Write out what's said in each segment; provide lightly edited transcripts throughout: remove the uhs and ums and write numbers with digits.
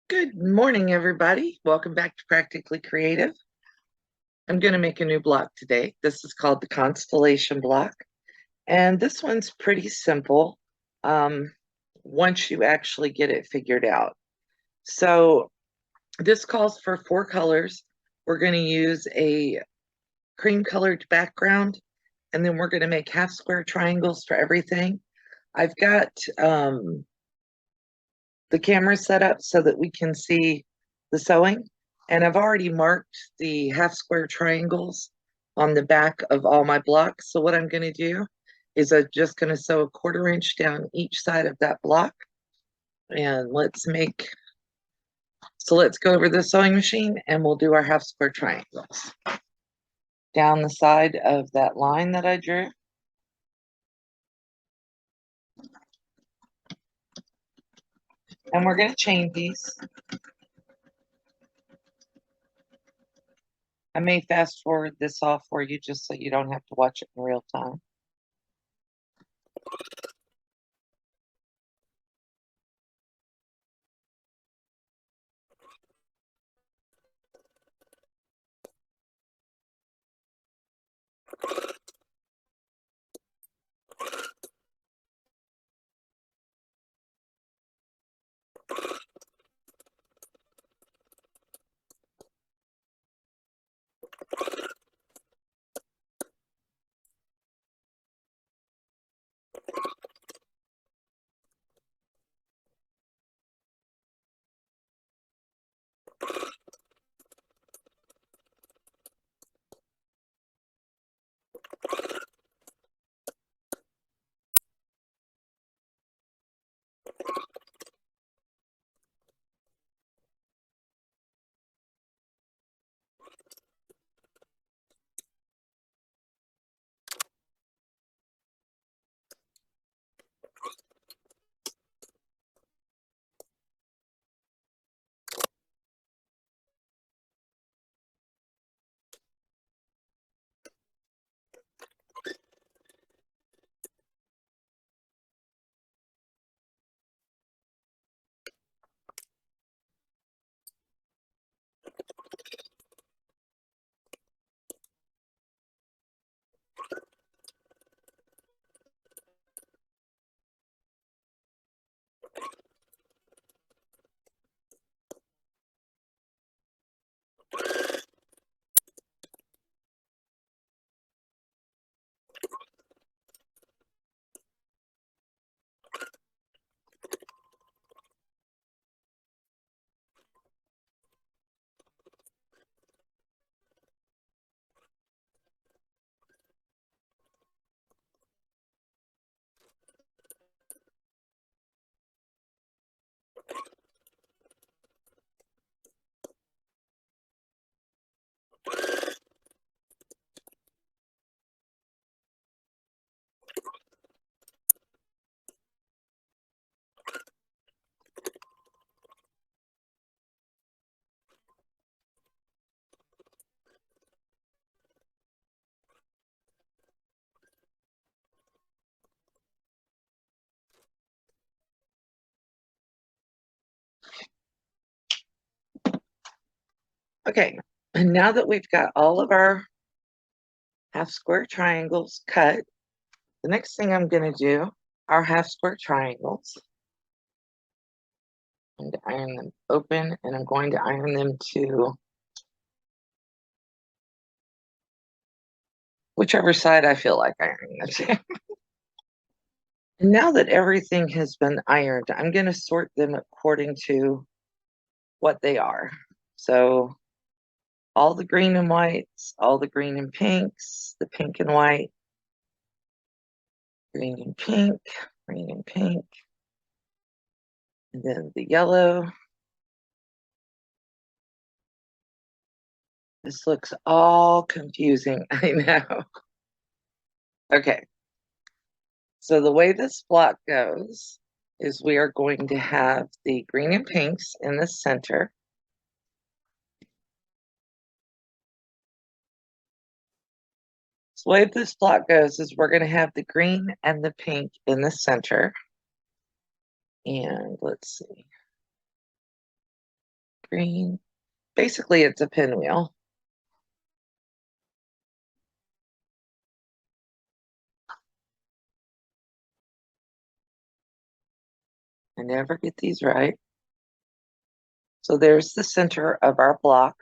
Good morning, everybody. Welcome back to Practically Creative. I'm going to make a new block today. This is called the Constellation block, and this one's pretty simple once you actually get it figured out. So this calls for 4 colors. We're going to use a cream colored background, and then we're going to make half square triangles for everything. I've got the camera set up so that we can see the sewing. And I've already marked the half square triangles on the back of all my blocks. So what I'm going to do is I'm just going to sew a 1/4 inch down each side of that block. And let's go over the sewing machine and we'll do our half square triangles. Down the side of that line that I drew. And we're going to chain these. I may fast forward this off for you just so you don't have to watch it in real time. Okay, and now that we've got all of our half square triangles cut, the next thing I'm going to do are half square triangles. I'm going to iron them open and I'm going to iron them to whichever side I feel like ironing it to. And now that everything has been ironed, I'm going to sort them according to what they are. So all the green and whites, all the green and pinks, the pink and white, green and pink, green and pink, and then the yellow. This looks all confusing, I know. Okay, so the way this block goes is we are going to have the green and pinks in the center. So the way this block goes is we're going to have the green and the pink in the center. And let's see. green. Basically, it's a pinwheel. I never get these right. So there's the center of our block.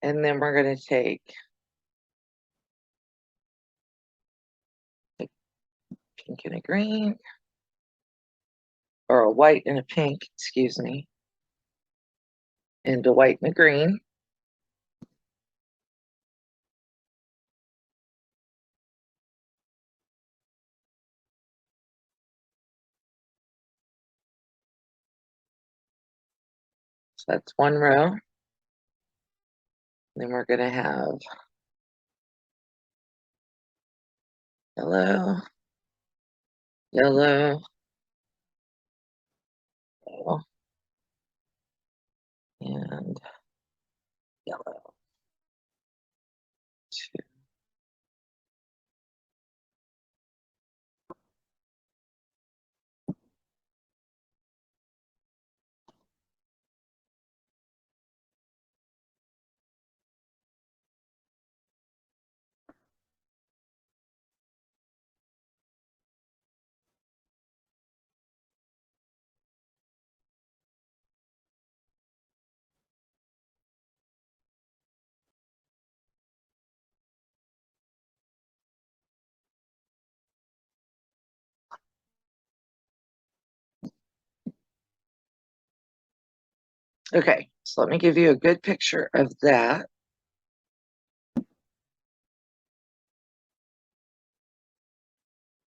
And then we're going to take a pink and a green, or a white and a pink, excuse me, and a white and a green. So that's one row. Then we're going to have yellow, yellow, yellow, and yellow. Two. Okay, so let me give you a good picture of that.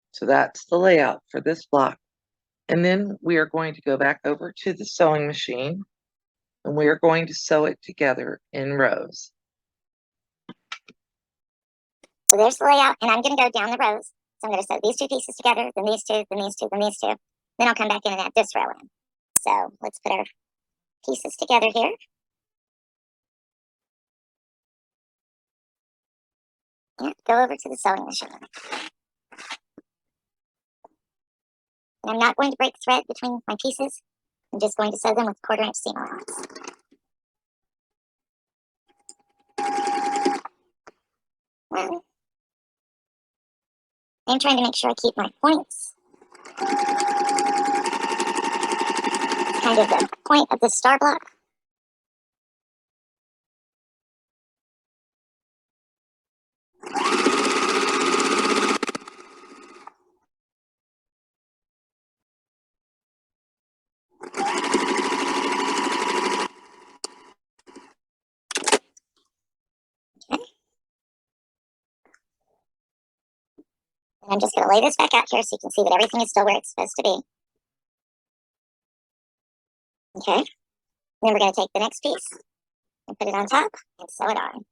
So that's the layout for this block. And then we are going to go back over to the sewing machine, and we are going to sew it together in rows. So there's the layout, and I'm going to go down the rows. So I'm going to sew these two pieces together, then these two, then these two, then these two. Then I'll come back in and add this row in. So let's put our pieces together here. Yeah, go over to the sewing machine. And I'm not going to break thread between my pieces. I'm just going to sew them with 1/4 inch seam allowance. Well, I'm trying to make sure I keep my points. It's kind of the point of the star block. Okay. And I'm just going to lay this back out here so you can see that everything is still where it's supposed to be. Okay. Then we're going to take the next piece and put it on top and sew it on.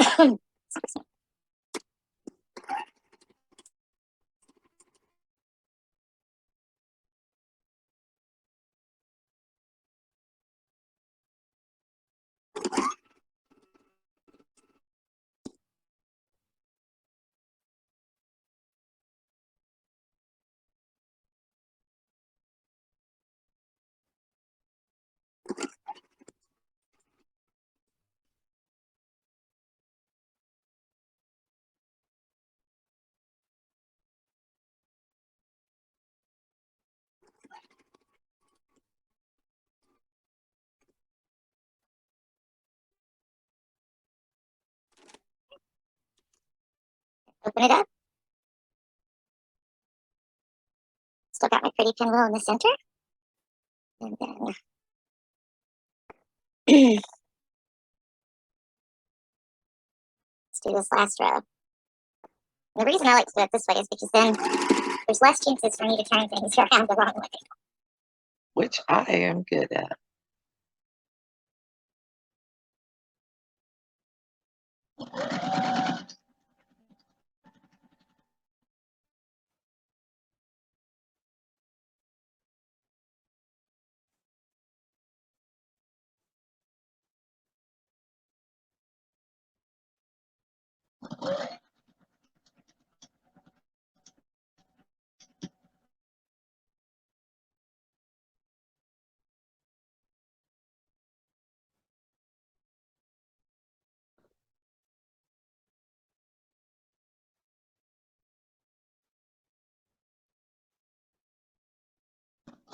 Excuse me. Open it up. Still got my pretty pinwheel in the center. And then let's do this last row. And the reason I like to do it this way is because then there's less chances for me to turn things around the wrong way. Which I am good at.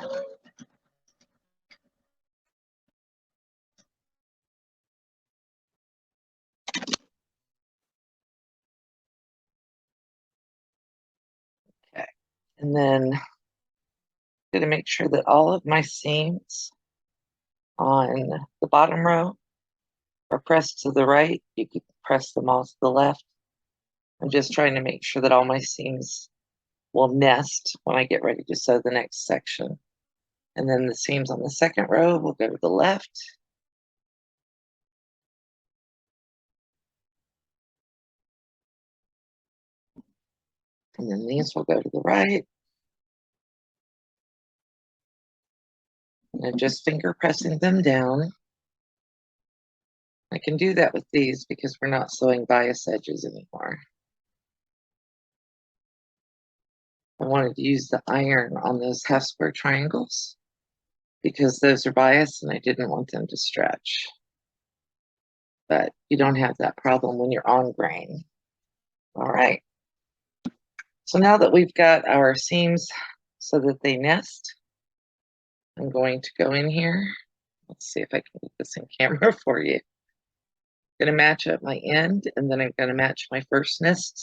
Okay, and then I'm gonna make sure that all of my seams on the bottom row are pressed to the right. You could press them all to the left. I'm just trying to make sure that all my seams will nest when I get ready to sew the next section. And then the seams on the second row will go to the left. And then these will go to the right. And I'm just finger pressing them down. I can do that with these because we're not sewing bias edges anymore. I wanted to use the iron on those half square triangles because those are biased and I didn't want them to stretch. But you don't have that problem when you're on grain. All right. So now that we've got our seams so that they nest, I'm going to go in here. Let's see if I can get this in camera for you. I'm going to match up my end, and then I'm going to match my first nested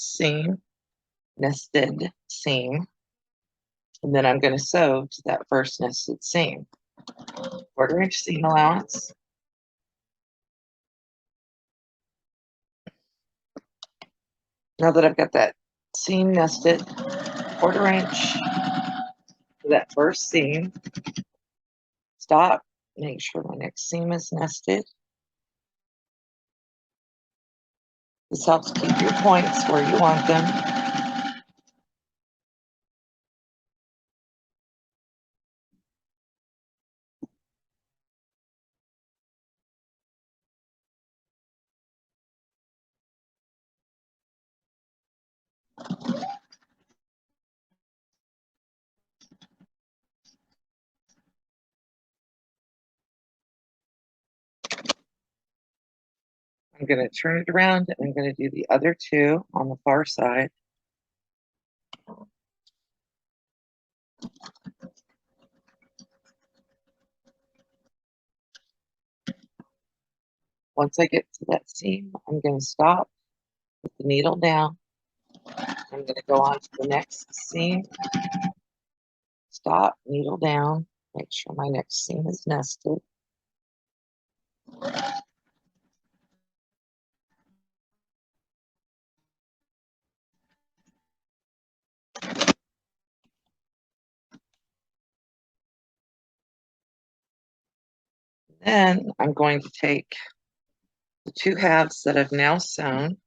seam, and then I'm going to sew to that first nested seam. 1/4 inch seam allowance. Now that I've got that seam nested, 1/4 inch for that first seam. Stop, make sure my next seam is nested. This helps keep your points where you want them. I'm going to turn it around and I'm going to do the other two on the far side. Once I get to that seam, I'm going to stop, put the needle down. I'm going to go on to the next seam. Stop, needle down, make sure my next seam is nested. Then I'm going to take the 2 halves that I've now sewn,